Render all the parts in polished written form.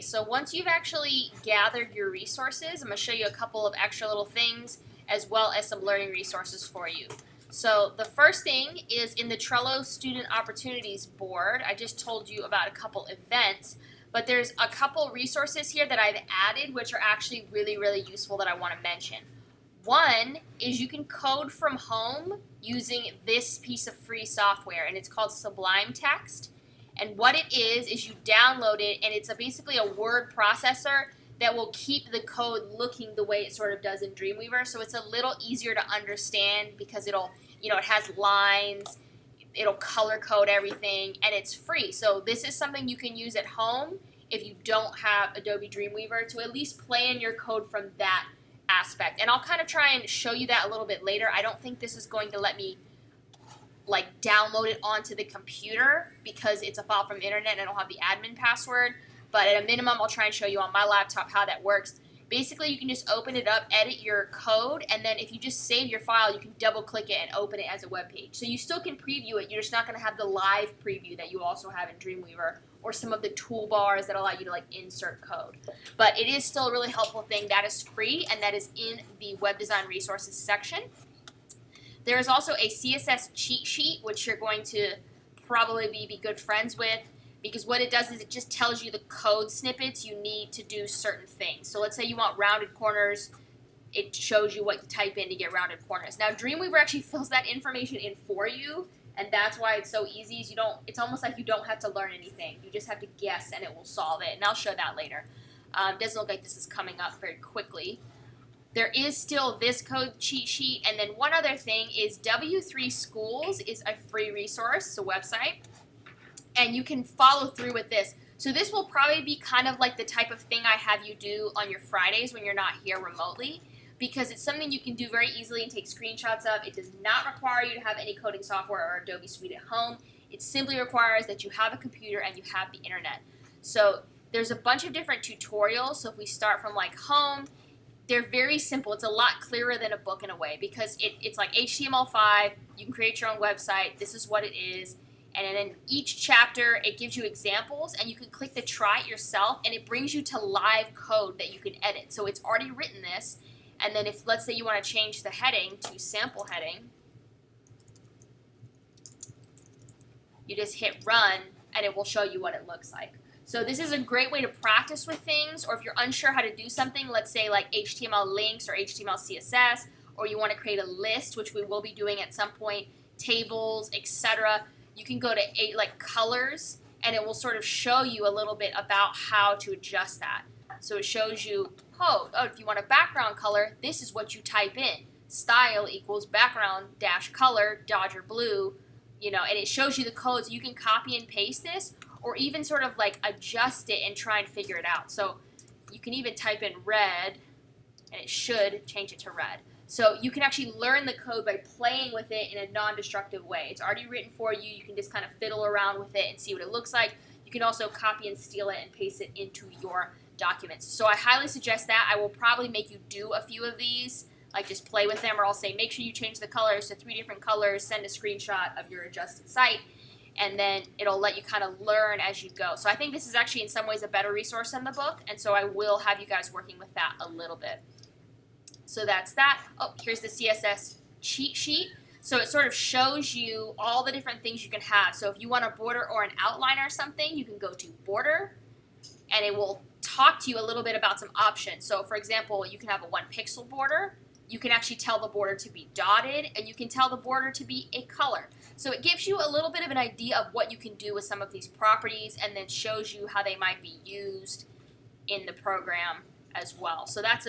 Okay, so once you've actually gathered your resources, I'm going to show you a couple of extra little things as well as some learning resources for you. So the first thing is in the Trello Student Opportunities board. I just told you about a couple events, but there's a couple resources here that I've added which are actually really, really useful that I want to mention. One is you can code from home using this piece of free software, and it's called Sublime Text. And what it is you download it, and it's basically a word processor that will keep the code looking the way it sort of does in Dreamweaver. So it's a little easier to understand because it'll, it has lines, it'll color code everything, and it's free. So this is something you can use at home if you don't have Adobe Dreamweaver to at least plan your code from that aspect. And I'll kind of try and show you that a little bit later. I don't think this is going to let me download it onto the computer because it's a file from the internet and I don't have the admin password, but at a minimum I'll try and show you on my laptop how that works. Basically you can just open it up, edit your code, and then if you just save your file you can double click it and open it as a web page. So you still can preview it, you're just not going to have the live preview that you also have in Dreamweaver or some of the toolbars that allow you to insert code. But it is still a really helpful thing. That is free and that is in the web design resources section. There is also a CSS cheat sheet, which you're going to probably be good friends with, because what it does is it just tells you the code snippets you need to do certain things. So let's say you want rounded corners, it shows you what you type in to get rounded corners. Now Dreamweaver actually fills that information in for you, and that's why it's so easy. It's almost like you don't have to learn anything. You just have to guess and it will solve it, and I'll show that later. Doesn't look like this is coming up very quickly. There is still this code cheat sheet, and then one other thing is W3 Schools is a free resource, it's a website, and you can follow through with this. So this will probably be kind of like the type of thing I have you do on your Fridays when you're not here remotely, because it's something you can do very easily and take screenshots of. It does not require you to have any coding software or Adobe Suite at home. It simply requires that you have a computer and you have the internet. So there's a bunch of different tutorials. So if we start from home, they're very simple. It's a lot clearer than a book in a way because it's like HTML5. You can create your own website. This is what it is. And then each chapter, it gives you examples, and you can click the try it yourself, and it brings you to live code that you can edit. So it's already written this. And then if, let's say you want to change the heading to sample heading, you just hit run, and it will show you what it looks like. So this is a great way to practice with things, or if you're unsure how to do something, let's say like HTML links or HTML CSS, or you want to create a list, which we will be doing at some point, tables, etc. You can go to colors, and it will sort of show you a little bit about how to adjust that. So it shows you, if you want a background color, this is what you type in. Style equals background dash color, Dodger blue, and it shows you the code, so you can copy and paste this, or even sort of adjust it and try and figure it out. So you can even type in red, and it should change it to red. So you can actually learn the code by playing with it in a non-destructive way. It's already written for you. You can just kind of fiddle around with it and see what it looks like. You can also copy and steal it and paste it into your documents. So I highly suggest that. I will probably make you do a few of these, just play with them, or I'll say make sure you change the colors to 3 different colors, send a screenshot of your adjusted site, and then it'll let you kind of learn as you go. So I think this is actually in some ways a better resource than the book, and so I will have you guys working with that a little bit. So that's that. Oh, here's the CSS cheat sheet. So it sort of shows you all the different things you can have. So if you want a border or an outline or something, you can go to border, and it will talk to you a little bit about some options. So for example, you can have a 1 pixel border. You can actually tell the border to be dotted, and you can tell the border to be a color. So it gives you a little bit of an idea of what you can do with some of these properties, and then shows you how they might be used in the program as well. So that's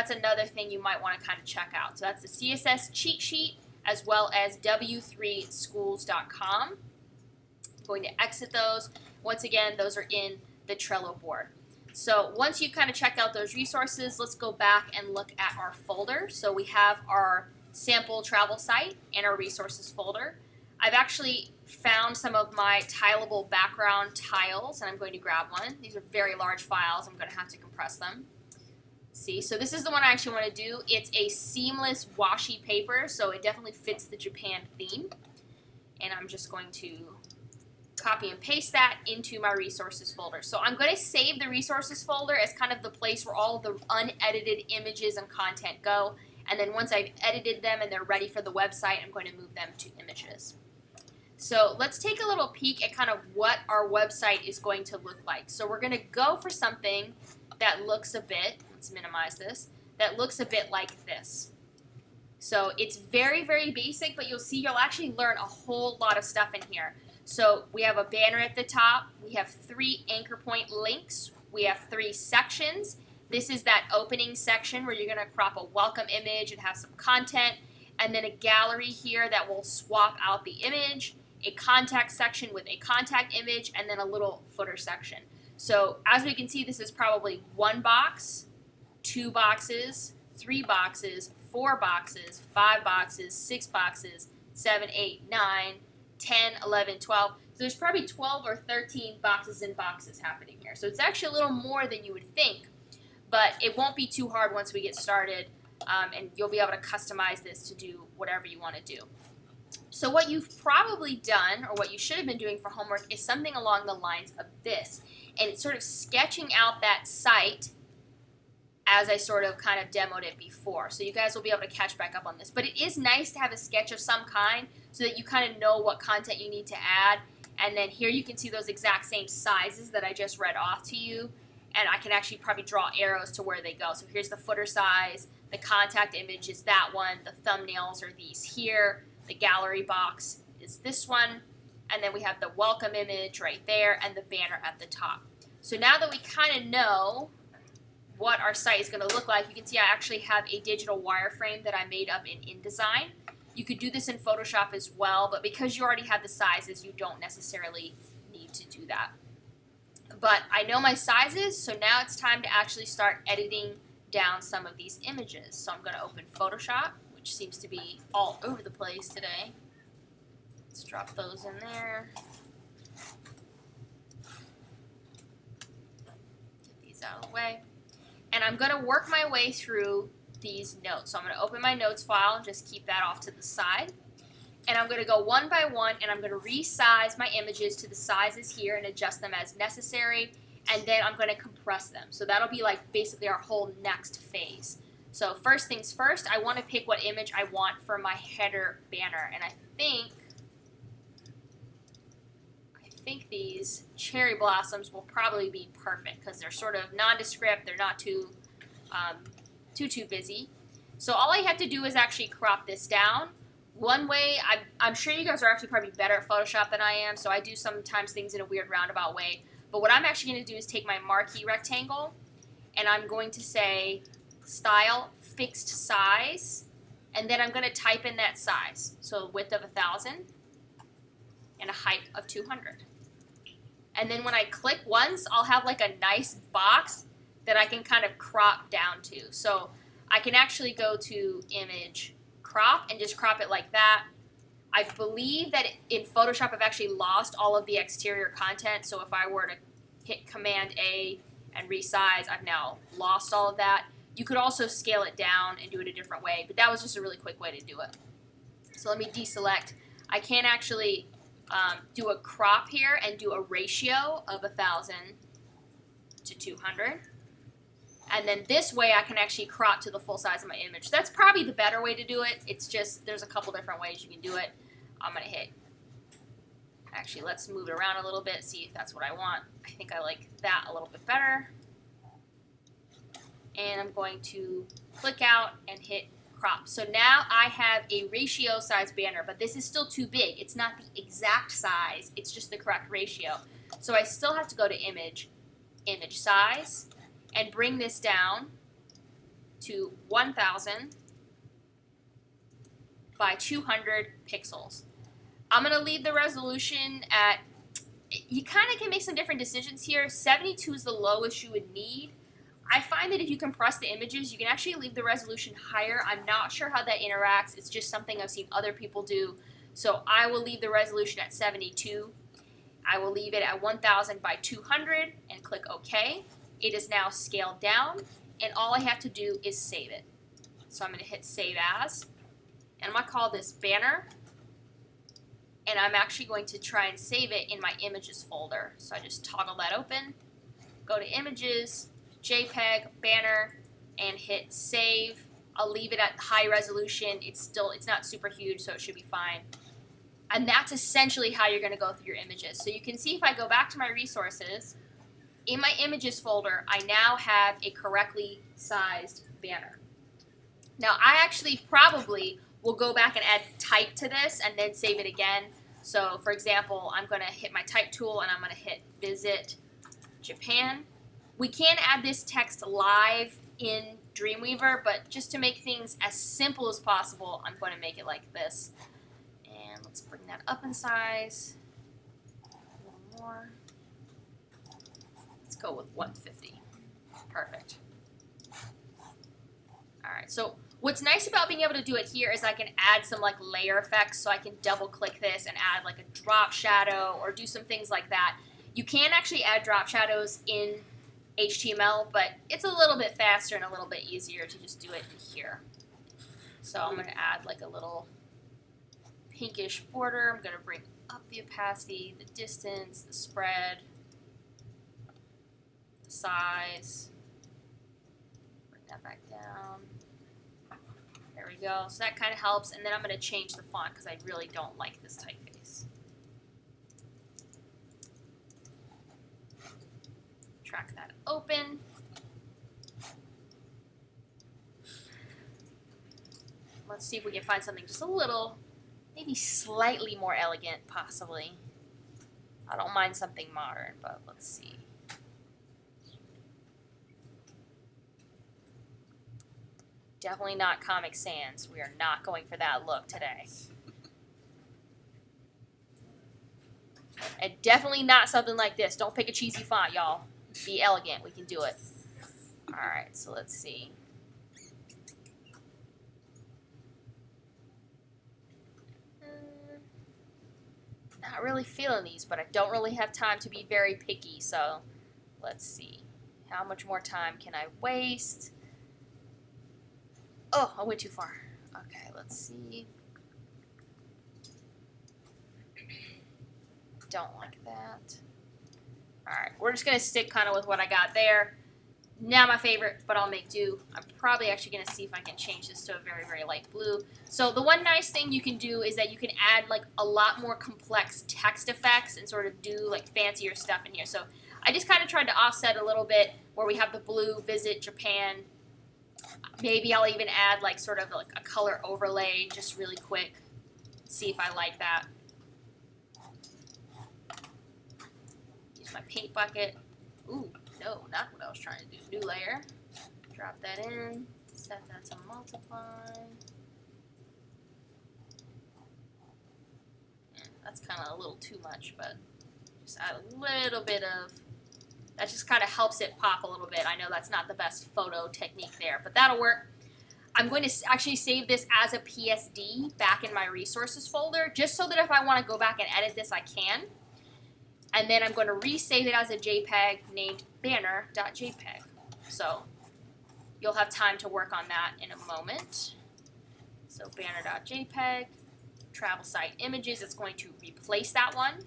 another thing you might want to kind of check out. So that's the CSS cheat sheet as well as w3schools.com. I'm going to exit those. Once again, those are in the Trello board. So once you kind of check out those resources, let's go back and look at our folder. So we have our sample travel site and our resources folder. I've actually found some of my tileable background tiles, and I'm going to grab one. These are very large files. I'm going to have to compress them. See, so this is the one I actually want to do. It's a seamless washi paper, so it definitely fits the Japan theme. And I'm just going to copy and paste that into my resources folder. So I'm going to save the resources folder as kind of the place where all the unedited images and content go. And then once I've edited them and they're ready for the website, I'm going to move them to images. So let's take a little peek at kind of what our website is going to look like. So we're going to go for something that looks a bit, let's minimize this, that looks a bit like this. So it's very, very basic, but you'll see you'll actually learn a whole lot of stuff in here. So we have a banner at the top, we have 3 anchor point links, we have 3 sections. This is that opening section where you're going to crop a welcome image and have some content, and then a gallery here that will swap out the image, a contact section with a contact image, and then a little footer section. So as we can see, this is probably 1 box, 2 boxes, 3 boxes, 4 boxes, 5 boxes, 6 boxes, 7, 8, 9, 10, 11, 12. So there's probably 12 or 13 boxes and boxes happening here. So it's actually a little more than you would think, but it won't be too hard once we get started, and you'll be able to customize this to do whatever you want to do. So what you've probably done, or what you should have been doing for homework, is something along the lines of this. And it's sort of sketching out that site as I sort of kind of demoed it before. So you guys will be able to catch back up on this. But it is nice to have a sketch of some kind so that you kind of know what content you need to add. And then here you can see those exact same sizes that I just read off to you. And I can actually probably draw arrows to where they go. So here's the footer size. The contact image is that one. The thumbnails are these here. The gallery box is this one. And then we have the welcome image right there and the banner at the top. So now that we kind of know what our site is going to look like, you can see I actually have a digital wireframe that I made up in InDesign. You could do this in Photoshop as well, but because you already have the sizes, you don't necessarily need to do that. But I know my sizes, so now it's time to actually start editing down some of these images. So I'm going to open Photoshop, which seems to be all over the place today. Let's drop those in there. Get these out of the way. And I'm going to work my way through these notes. So I'm going to open my notes file and just keep that off to the side. And I'm going to go one by one, and I'm going to resize my images to the sizes here and adjust them as necessary. And then I'm going to compress them. So that'll be like basically our whole next phase. So first things first, I want to pick what image I want for my header banner. And I think these cherry blossoms will probably be perfect because they're sort of nondescript. They're not too busy. So all I have to do is actually crop this down. One way, I'm sure you guys are actually probably better at Photoshop than I am, so I do sometimes things in a weird roundabout way. But what I'm actually going to do is take my marquee rectangle, and I'm going to say style fixed size, and then I'm going to type in that size. So width of 1,000 and a height of 200. And then when I click once, I'll have like a nice box that I can kind of crop down to. So I can actually go to image crop and just crop it like that. I believe that in Photoshop I've actually lost all of the exterior content. So if I were to hit Command A and resize, I've now lost all of that. You could also scale it down and do it a different way, but that was just a really quick way to do it. So let me deselect. I can actually do a crop here and do a ratio of 1,000 to 200. And then this way I can actually crop to the full size of my image. That's probably the better way to do it. It's just there's a couple different ways you can do it. I'm going to hit. Actually, let's move it around a little bit, see if that's what I want. I think I like that a little bit better. And I'm going to click out and hit crop. So now I have a ratio size banner, but this is still too big. It's not the exact size, it's just the correct ratio. So I still have to go to image size, and bring this down to 1,000 by 200 pixels. I'm going to leave the resolution at, you kind of can make some different decisions here. 72 is the lowest you would need. I find that if you compress the images, you can actually leave the resolution higher. I'm not sure how that interacts. It's just something I've seen other people do. So I will leave the resolution at 72. I will leave it at 1,000 by 200 and click OK. It is now scaled down, and all I have to do is save it. So I'm going to hit Save As, and I'm going to call this Banner and I'm actually going to try and save it in my images folder. So I just toggle that open, go to images, JPEG, banner, and hit save. I'll leave it at high resolution. It's not super huge, so it should be fine. And that's essentially how you're going to go through your images. So you can see if I go back to my resources, in my images folder, I now have a correctly sized banner. Now, I actually probably will go back and add type to this and then save it again. So, for example, I'm going to hit my type tool and I'm going to hit Visit Japan. We can add this text live in Dreamweaver, but just to make things as simple as possible, I'm going to make it like this. And let's bring that up in size a little more. Let's go with 150. Perfect. All right, so what's nice about being able to do it here is I can add some like layer effects, so I can double click this and add like a drop shadow or do some things like that. You can actually add drop shadows in HTML, but it's a little bit faster and a little bit easier to just do it here. So I'm going to add like a little pinkish border. I'm going to bring up the opacity, the distance, the spread, the size. Bring that back down. There we go. So that kind of helps. And then I'm going to change the font because I really don't like this typeface. Track that open. Let's see if we can find something just a little, maybe slightly more elegant, possibly. I don't mind something modern, but let's see. Definitely not Comic Sans. We are not going for that look today. And definitely not something like this. Don't pick a cheesy font, y'all. Be elegant. We can do it. All right, so let's see. Not really feeling these, but I don't really have time to be very picky, so let's see. How much more time can I waste? Oh, I went too far. Okay, let's see. Don't like that. Alright, we're just going to stick kind of with what I got there. Not my favorite, but I'll make do. I'm probably actually going to see if I can change this to a very, very light blue. So the one nice thing you can do is that you can add like a lot more complex text effects and sort of do like fancier stuff in here. So I just kind of tried to offset a little bit where we have the blue Visit Japan. Maybe I'll even add like sort of like a color overlay just really quick. See if I like that. Use my paint bucket. Ooh, no, not what I was trying to do. New layer. Drop that in. Set that to multiply. Yeah, that's kind of a little too much, but just add a little bit of... That just kind of helps it pop a little bit. I know that's not the best photo technique there, but that'll work. I'm going to actually save this as a PSD back in my resources folder, just so that if I want to go back and edit this, I can. And then I'm going to resave it as a JPEG named banner.jpg. So you'll have time to work on that in a moment. So banner.jpg, travel site images, it's going to replace that one.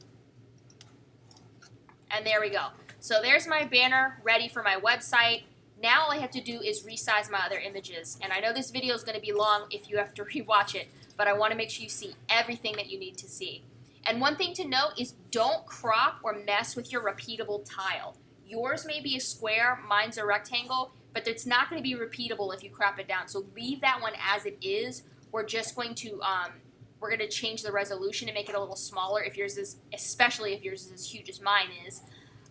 And there we go. So there's my banner ready for my website. Now all I have to do is resize my other images. And I know this video is going to be long if you have to rewatch it, but I want to make sure you see everything that you need to see. And one thing to note is don't crop or mess with your repeatable tile. Yours may be a square, mine's a rectangle, but it's not going to be repeatable if you crop it down. So leave that one as it is. We're just going to change the resolution to make it a little smaller if yours is, especially if yours is as huge as mine is.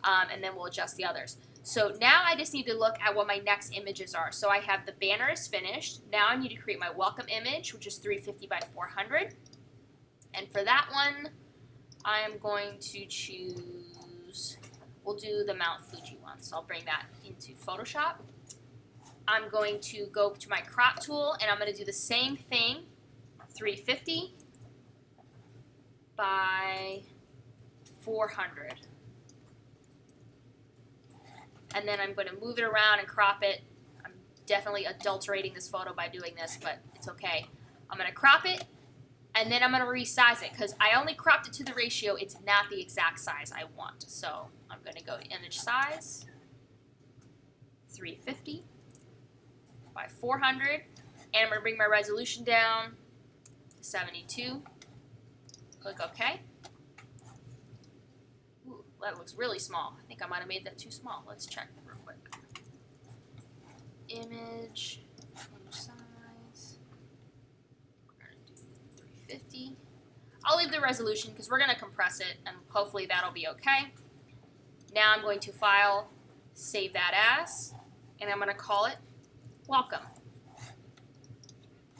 And then we'll adjust the others. So now I just need to look at what my next images are. So I have the banner is finished. Now I need to create my welcome image, which is 350 by 400. And for that one, I am going to choose, we'll do the Mount Fuji one. So I'll bring that into Photoshop. I'm going to go to my crop tool and I'm going to do the same thing, 350 by 400. And then I'm going to move it around and crop it. I'm definitely adulterating this photo by doing this, but it's okay. I'm going to crop it, And then I'm going to resize it because I only cropped it to the ratio. It's not the exact size I want. So I'm going to go to image size, 350 by 400. And I'm going to bring my resolution down to 72. Click OK. Ooh, that looks really small. I think I might have made that too small. Let's check real quick. Image size. We're going to do 350. I'll leave the resolution because we're going to compress it, and hopefully that'll be okay. Now I'm going to File, Save That As, and I'm going to call it Welcome.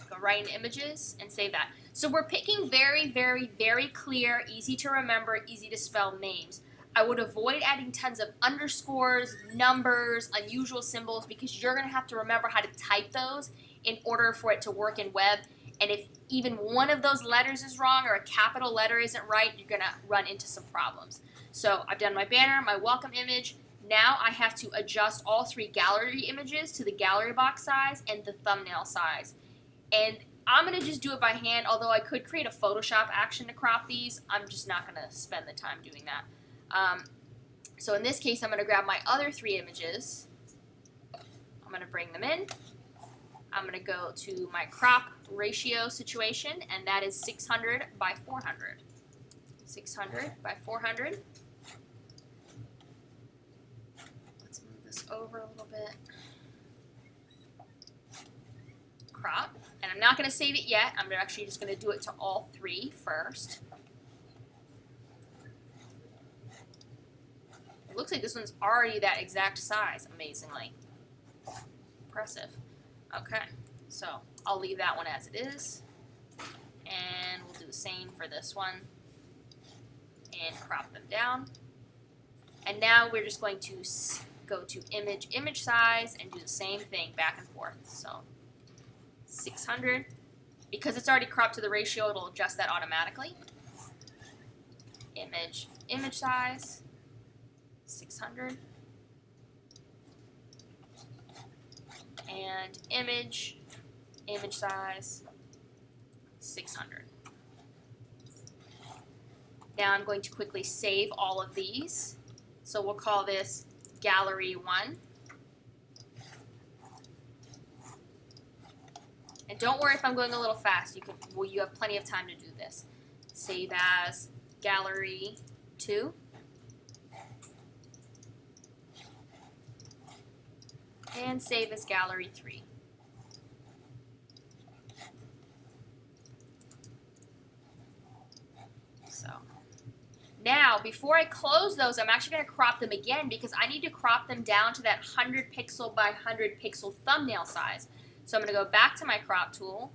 Go right in Images and save that. So we're picking very, very, very clear, easy to remember, easy to spell names. I would avoid adding tons of underscores, numbers, unusual symbols, because you're going to have to remember how to type those in order for it to work in web. And if even one of those letters is wrong or a capital letter isn't right, you're going to run into some problems. So I've done my banner, my welcome image. Now I have to adjust all 3 gallery images to the gallery box size and the thumbnail size. And I'm going to just do it by hand, although I could create a Photoshop action to crop these. I'm just not going to spend the time doing that. So in this case, I'm going to grab my other 3 images. I'm going to bring them in. I'm going to go to my crop ratio situation, and that is 600 by 400. 600 by 400. Let's move this over a little bit. Crop. And I'm not going to save it yet. I'm actually just going to do it to all 3 first. It looks like this one's already that exact size, amazingly. Impressive. Okay, so I'll leave that one as it is. And we'll do the same for this one. And crop them down. And now we're just going to go to image size, and do the same thing back and forth. So 600. Because it's already cropped to the ratio, it'll adjust that automatically. Image size, 600. And image size, 600. Now I'm going to quickly save all of these. So we'll call this Gallery 1. And don't worry if I'm going a little fast. You have plenty of time to do this. Save as Gallery 2. And save as Gallery 3. So now, before I close those, I'm actually going to crop them again because I need to crop them down to that 100 pixel by 100 pixel thumbnail size. So I'm going to go back to my crop tool.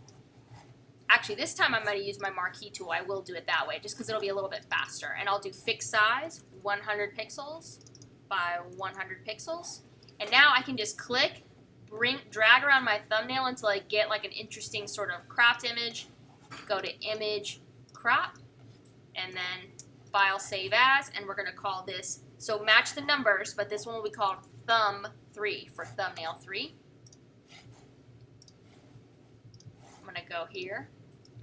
Actually, this time I'm going to use my marquee tool. I will do it that way just because it'll be a little bit faster. And I'll do fixed size, 100 pixels by 100 pixels. And now I can just click, drag around my thumbnail until I get like an interesting sort of cropped image. Go to Image, Crop, and then File, Save As, and we're going to call this, so match the numbers, but this one will be called Thumb 3 for Thumbnail 3. I'm going to go here,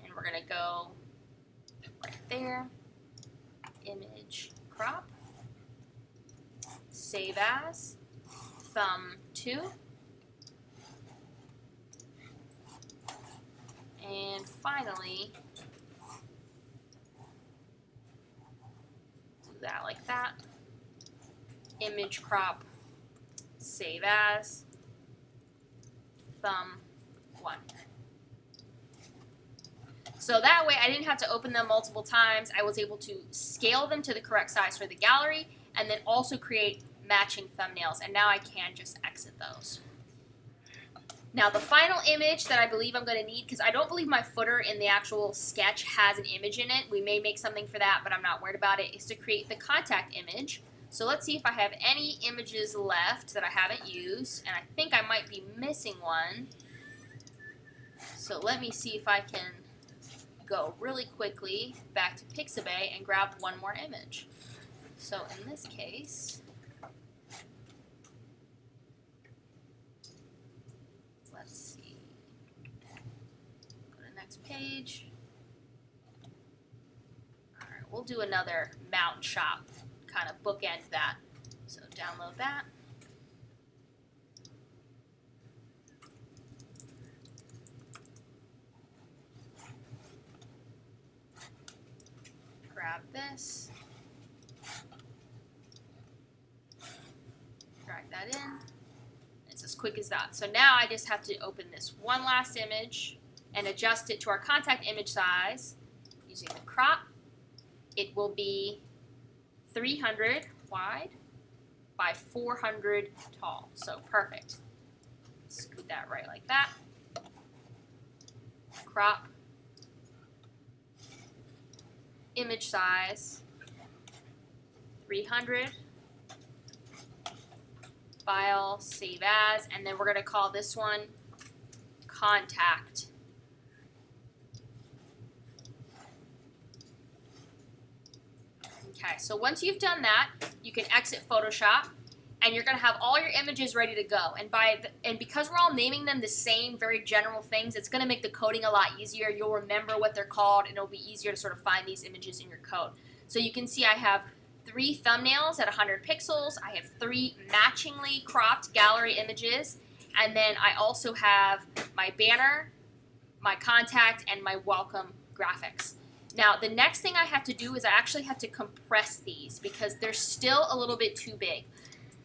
and we're going to go right there, Image, Crop, Save As, Thumb 2, and finally do that like that. Image crop, save as, Thumb 1. So that way I didn't have to open them multiple times. I was able to scale them to the correct size for the gallery and then also create matching thumbnails, and now I can just exit those. Now the final image that I believe I'm going to need, because I don't believe my footer in the actual sketch has an image in it, we may make something for that, but I'm not worried about it, is to create the contact image. So let's see if I have any images left that I haven't used, and I think I might be missing one. So let me see if I can go really quickly back to Pixabay and grab one more image. So in this case, let's see, go to the next page, we'll do another mountain shop, kind of bookend that. So download that. Grab this. Drag that in. It's as quick as that. So now I just have to open this one last image and adjust it to our contact image size using the crop. It will be 300 wide by 400 tall. So perfect. Scoot that right like that. Crop. Image size 300. File, save as, and then we're going to call this one contact. Okay, so once you've done that, you can exit Photoshop, and you're going to have all your images ready to go. And because we're all naming them the same, very general things, it's going to make the coding a lot easier. You'll remember what they're called, and it'll be easier to sort of find these images in your code. So you can see I have 3 thumbnails at 100 pixels. I have 3 matchingly cropped gallery images, and then I also have my banner, my contact, and my welcome graphics. Now, the next thing I have to do is I actually have to compress these because they're still a little bit too big.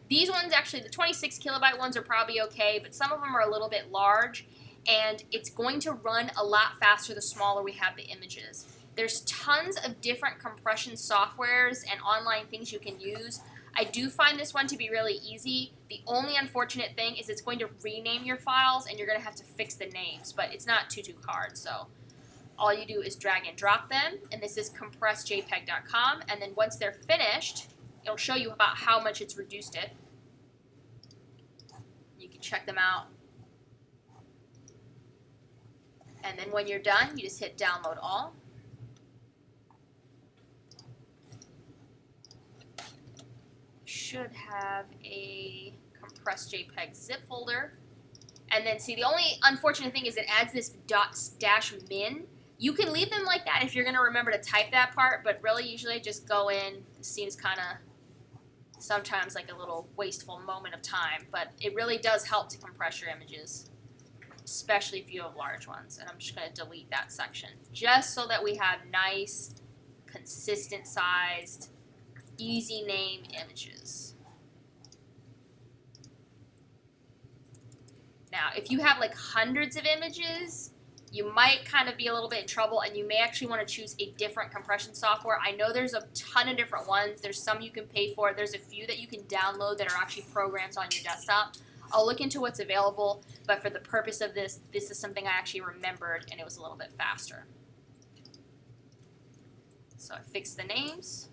These ones, actually, the 26 kilobyte ones are probably okay, but some of them are a little bit large, and it's going to run a lot faster the smaller we have the images. There's tons of different compression softwares and online things you can use. I do find this one to be really easy. The only unfortunate thing is it's going to rename your files, and you're going to have to fix the names, but it's not too hard. So all you do is drag and drop them, and this is compressedjpeg.com, and then once they're finished, it'll show you about how much it's reduced it. You can check them out. And then when you're done, you just hit download all. Should have a compressed JPEG zip folder. And then see, the only unfortunate thing is it adds this .-min. You can leave them like that if you're going to remember to type that part, but really usually just go in. It seems kind of sometimes like a little wasteful moment of time, but it really does help to compress your images, especially if you have large ones. And I'm just going to delete that section just so that we have nice, consistent sized, easy name images. Now, if you have like hundreds of images, you might kind of be a little bit in trouble, and you may actually want to choose a different compression software. I know there's a ton of different ones. There's some you can pay for. There's a few that you can download that are actually programs on your desktop. I'll look into what's available, but for the purpose of this, this is something I actually remembered, and it was a little bit faster. So I fixed the names.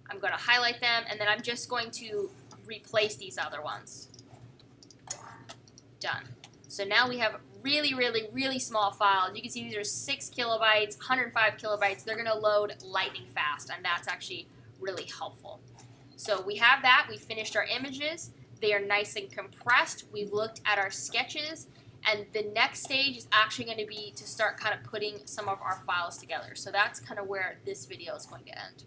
I'm going to highlight them, and then I'm just going to replace these other ones. Done. So now we have really, really, really small files. You can see these are 6 kilobytes, 105 kilobytes. They're going to load lightning fast, and that's actually really helpful. So we have that. We finished our images. They are nice and compressed. We've looked at our sketches, and the next stage is actually going to be to start kind of putting some of our files together. So that's kind of where this video is going to end.